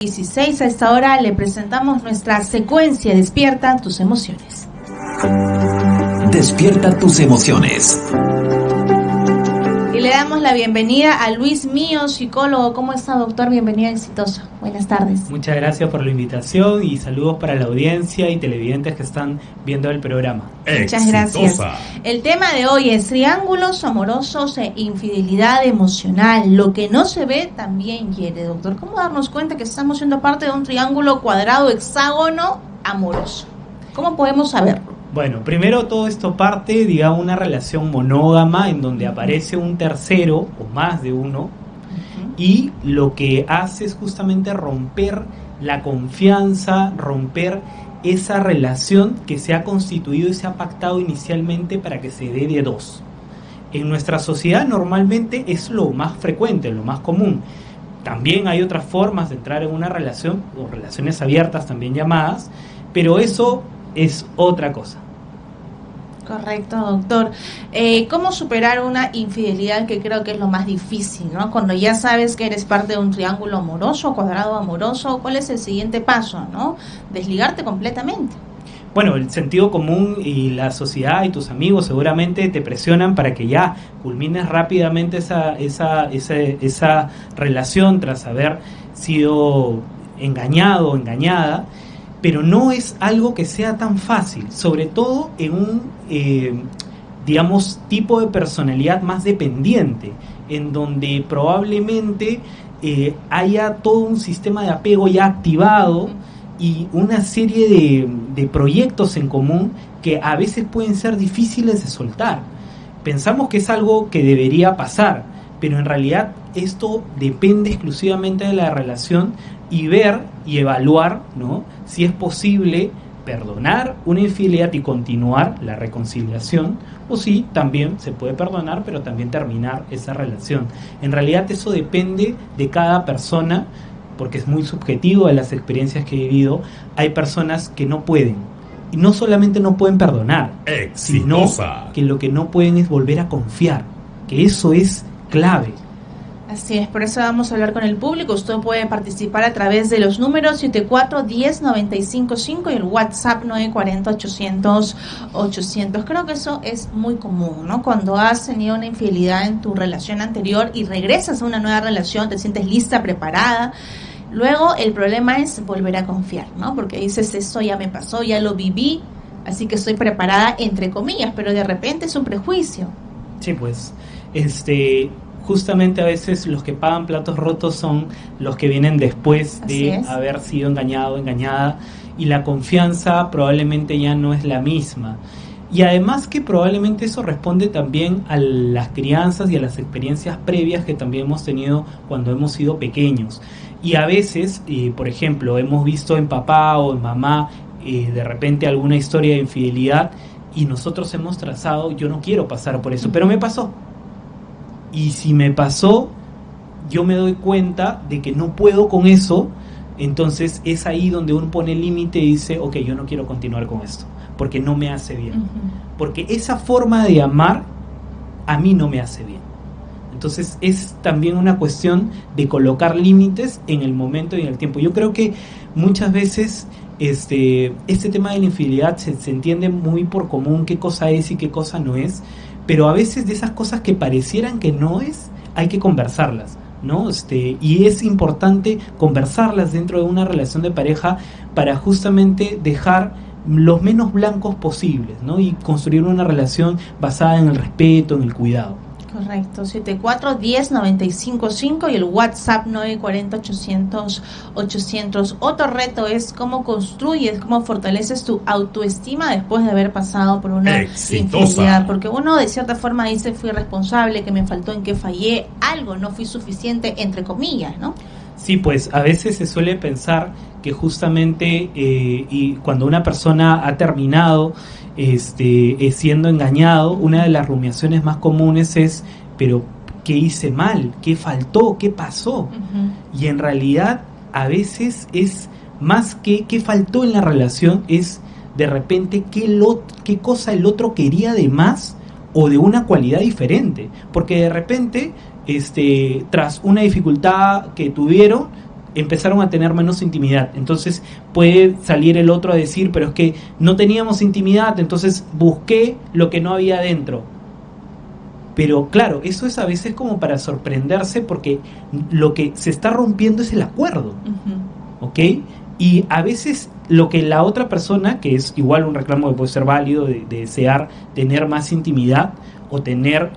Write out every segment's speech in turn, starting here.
16 a esta hora le presentamos nuestra secuencia Despierta tus emociones. Despierta tus emociones. Y le damos la bienvenida a Luis Mío, psicólogo. ¿Cómo está, doctor? Bienvenida, exitosa. Buenas tardes. Muchas gracias por la invitación y saludos para la audiencia y televidentes que están viendo el programa. Muchas gracias. El tema de hoy es triángulos amorosos e infidelidad emocional. Lo que no se ve también hiere, doctor. ¿Cómo darnos cuenta que estamos siendo parte de un triángulo cuadrado hexágono amoroso? ¿Cómo podemos saberlo? Bueno, primero todo esto parte, digamos, una relación monógama en donde aparece un tercero o más de uno y lo que hace es justamente romper la confianza, romper esa relación que se ha constituido y se ha pactado inicialmente para que se dé de dos. En nuestra sociedad normalmente es lo más frecuente, lo más común. También hay otras formas de entrar en una relación, o relaciones abiertas también llamadas, pero eso es otra cosa. Correcto, doctor. ¿Cómo superar una infidelidad, que creo que es lo más difícil, ¿no? Cuando ya sabes que eres parte de un triángulo amoroso, cuadrado amoroso, ¿cuál es el siguiente paso, no? Desligarte completamente. Bueno, el sentido común y la sociedad y tus amigos seguramente te presionan para que ya culmines rápidamente esa relación tras haber sido engañado o engañada. Pero no es algo que sea tan fácil, sobre todo en un, tipo de personalidad más dependiente, en donde probablemente haya todo un sistema de apego ya activado y una serie de proyectos en común que a veces pueden ser difíciles de soltar. Pensamos que es algo que debería pasar, pero en realidad esto depende exclusivamente de la relación y ver y evaluar, ¿no?, si es posible perdonar una infidelidad y continuar la reconciliación, o si también se puede perdonar pero también terminar esa relación. En realidad eso depende de cada persona, porque es muy subjetivo de las experiencias que he vivido. Hay personas que no pueden, y no solamente no pueden perdonar, sino que lo que no pueden es volver a confiar, que eso es clave. Así es, por eso vamos a hablar con el público. Usted puede participar a través de los números 74-10-955 y el WhatsApp 940-800-800. Creo que eso es muy común, ¿no? Cuando has tenido una infidelidad en tu relación anterior y regresas a una nueva relación, te sientes lista, preparada. Luego el problema es volver a confiar, ¿no? Porque dices, esto ya me pasó, ya lo viví, así que estoy preparada, entre comillas, pero de repente es un prejuicio. Sí, pues, justamente a veces los que pagan platos rotos son los que vienen después de haber sido engañado o engañada, y la confianza probablemente ya no es la misma. Y además que probablemente eso responde también a las crianzas y a las experiencias previas que también hemos tenido cuando hemos sido pequeños. Y a veces, por ejemplo, hemos visto en papá o en mamá de repente alguna historia de infidelidad y nosotros hemos trazado, yo no quiero pasar por eso, pero me pasó. Y si me pasó, yo me doy cuenta de que no puedo con eso, entonces es ahí donde uno pone el límite y dice, ok, yo no quiero continuar con esto, porque no me hace bien. Porque esa forma de amar a mí no me hace bien. Entonces es también una cuestión de colocar límites en el momento y en el tiempo. Yo creo que muchas veces este tema de la infidelidad se entiende muy por común qué cosa es y qué cosa no es, pero a veces de esas cosas que parecieran que no es, hay que conversarlas, ¿no? Y es importante conversarlas dentro de una relación de pareja para justamente dejar los menos blancos posibles, ¿no? Y construir una relación basada en el respeto, en el cuidado. Correcto, 74-10-955 y el WhatsApp 940-800-800. Otro reto es cómo construyes, cómo fortaleces tu autoestima después de haber pasado por una infidelidad. Porque uno de cierta forma dice, fui responsable, que me faltó, en que fallé, algo, no fui suficiente, entre comillas, ¿no? Sí, pues a veces se suele pensar que justamente y cuando una persona ha terminado siendo engañado, una de las rumiaciones más comunes es, pero ¿qué hice mal? ¿Qué faltó? ¿Qué pasó? Y en realidad a veces es más que qué faltó en la relación, es de repente qué cosa el otro quería de más o de una cualidad diferente, porque de repente tras una dificultad que tuvieron, empezaron a tener menos intimidad. Entonces puede salir el otro a decir, pero es que no teníamos intimidad, entonces busqué lo que no había dentro. Pero claro, eso es a veces como para sorprenderse, porque lo que se está rompiendo es el acuerdo, ¿ok? Y a veces lo que la otra persona, que es igual un reclamo que puede ser válido, de desear tener más intimidad o tener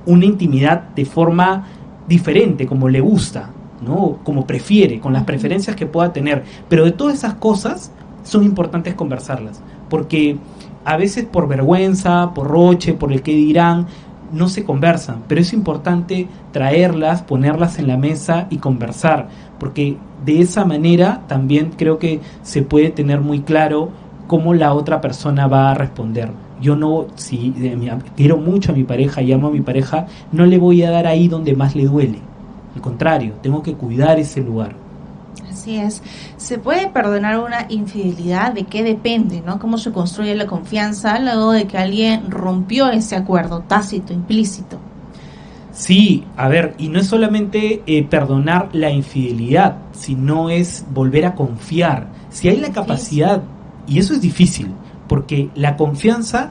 una intimidad de forma diferente, como le gusta, ¿no? Como prefiere, con las preferencias que pueda tener. Pero de todas esas cosas son importantes conversarlas, porque a veces por vergüenza, por roche, por el qué dirán, no se conversan, pero es importante traerlas, ponerlas en la mesa y conversar, porque de esa manera también creo que se puede tener muy claro cómo la otra persona va a responder. Yo no, si quiero mucho a mi pareja y amo a mi pareja, no le voy a dar ahí donde más le duele. Al contrario, tengo que cuidar ese lugar. Así es. ¿Se puede perdonar una infidelidad? ¿De qué depende, no? ¿Cómo se construye la confianza luego de que alguien rompió ese acuerdo tácito, implícito? Sí, a ver, y no es solamente perdonar la infidelidad, sino es volver a confiar. Si hay la capacidad, y eso es difícil, porque la confianza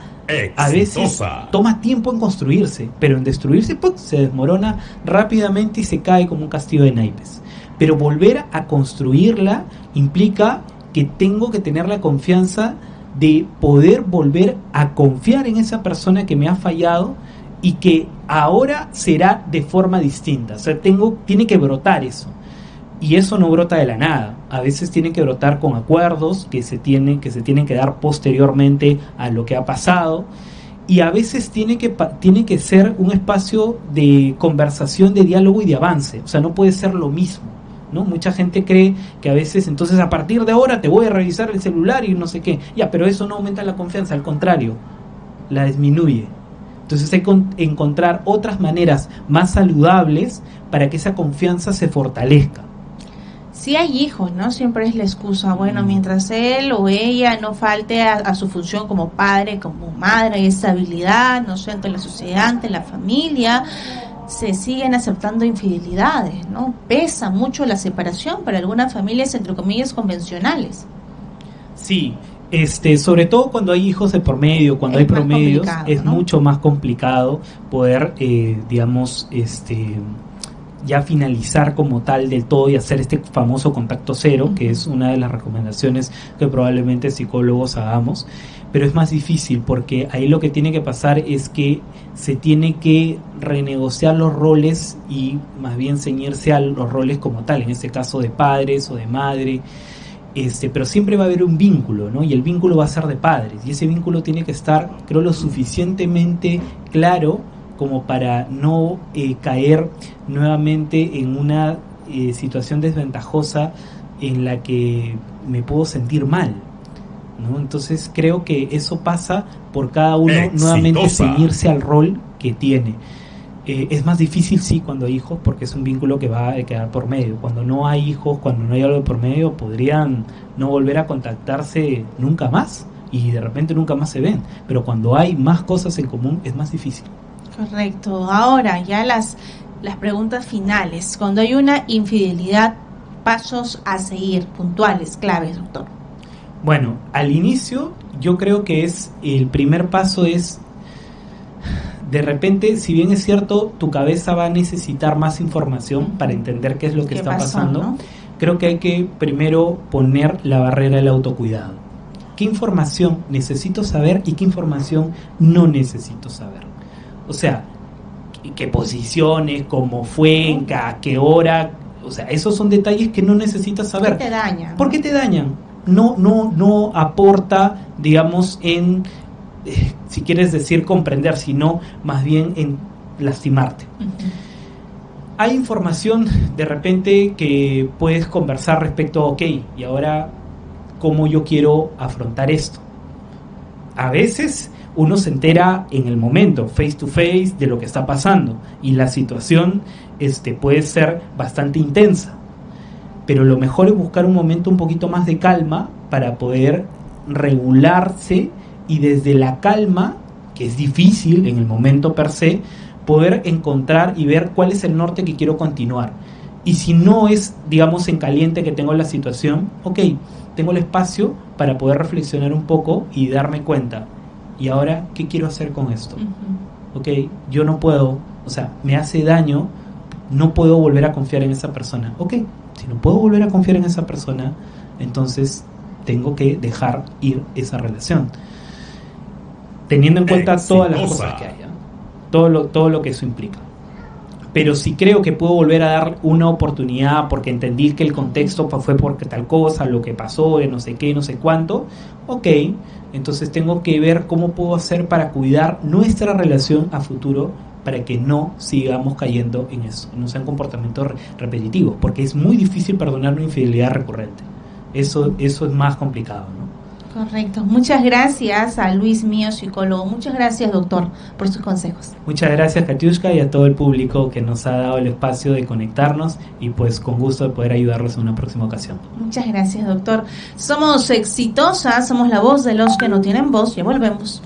a veces toma tiempo en construirse, pero en destruirse se desmorona rápidamente y se cae como un castillo de naipes. Pero volver a construirla implica que tengo que tener la confianza de poder volver a confiar en esa persona que me ha fallado y que ahora será de forma distinta. O sea, tiene que brotar eso. Y eso no brota de la nada. A veces tiene que brotar con acuerdos que se tienen que dar posteriormente a lo que ha pasado. Y a veces tiene que ser un espacio de conversación, de diálogo y de avance. O sea, no puede ser lo mismo, ¿no? Mucha gente cree que a veces, entonces a partir de ahora te voy a revisar el celular y no sé qué. Ya, pero eso no aumenta la confianza, al contrario, la disminuye. Entonces hay que encontrar otras maneras más saludables para que esa confianza se fortalezca. Si hay hijos, ¿no? Siempre es la excusa. Bueno, mientras él o ella no falte a su función como padre, como madre, hay estabilidad, no sé, ante la sociedad, ante la familia, se siguen aceptando infidelidades, ¿no? Pesa mucho la separación para algunas familias, entre comillas, convencionales. Sí, sobre todo cuando hay hijos de por medio, cuando hay promedios, es, ¿no?, mucho más complicado poder, ya finalizar como tal del todo y hacer este famoso contacto cero, que es una de las recomendaciones que probablemente psicólogos hagamos, pero es más difícil porque ahí lo que tiene que pasar es que se tiene que renegociar los roles y más bien ceñirse a los roles como tal, en este caso de padres o de madre, pero siempre va a haber un vínculo, ¿no? Y el vínculo va a ser de padres, y ese vínculo tiene que estar, creo, lo suficientemente claro como para no caer nuevamente en una situación desventajosa en la que me puedo sentir mal, ¿no? Entonces creo que eso pasa por cada uno nuevamente ceñirse al rol que tiene. Es más difícil, sí, cuando hay hijos, porque es un vínculo que va a quedar por medio. Cuando no hay hijos, cuando no hay algo por medio, podrían no volver a contactarse nunca más y de repente nunca más se ven. Pero cuando hay más cosas en común, es más difícil. Correcto. Ahora ya las preguntas finales. Cuando hay una infidelidad, pasos a seguir, puntuales, claves, doctor. Bueno, al inicio yo creo que el primer paso es, de repente, si bien es cierto, tu cabeza va a necesitar más información para entender qué es lo que está pasando, ¿no? Creo que hay que primero poner la barrera del autocuidado. ¿Qué información necesito saber y qué información no necesito saber? O sea, qué posiciones, cómo fue, a qué hora, o sea, esos son detalles que no necesitas saber. ¿Por qué te dañan? ¿Por qué te dañan? No aporta, digamos, en, si quieres decir comprender, sino más bien en lastimarte. Hay información de repente que puedes conversar respecto a, ok, y ahora, ¿cómo yo quiero afrontar esto? A veces uno se entera en el momento, face to face, de lo que está pasando, y la situación puede ser bastante intensa, pero lo mejor es buscar un momento un poquito más de calma para poder regularse y desde la calma, que es difícil en el momento per se, poder encontrar y ver cuál es el norte que quiero continuar. Y si no es, digamos, en caliente que tengo la situación, ok, tengo el espacio para poder reflexionar un poco y darme cuenta. ¿Y ahora qué quiero hacer con esto? Ok, yo no puedo, o sea, me hace daño, no puedo volver a confiar en esa persona. Ok, si no puedo volver a confiar en esa persona, entonces tengo que dejar ir esa relación. Teniendo en cuenta todas las cosas que hay, ¿eh? todo lo que eso implica. Pero si creo que puedo volver a dar una oportunidad porque entendí que el contexto fue porque tal cosa, lo que pasó, no sé qué, no sé cuánto, ok, entonces tengo que ver cómo puedo hacer para cuidar nuestra relación a futuro para que no sigamos cayendo en eso, no sean comportamientos repetitivos, porque es muy difícil perdonar una infidelidad recurrente. Eso es más complicado, ¿no? Correcto. Muchas gracias a Luis Mío, psicólogo. Muchas gracias, doctor, por sus consejos. Muchas gracias, Katiuska, y a todo el público que nos ha dado el espacio de conectarnos y pues con gusto de poder ayudarlos en una próxima ocasión. Muchas gracias, doctor. Somos Exitosas, somos la voz de los que no tienen voz. Ya volvemos.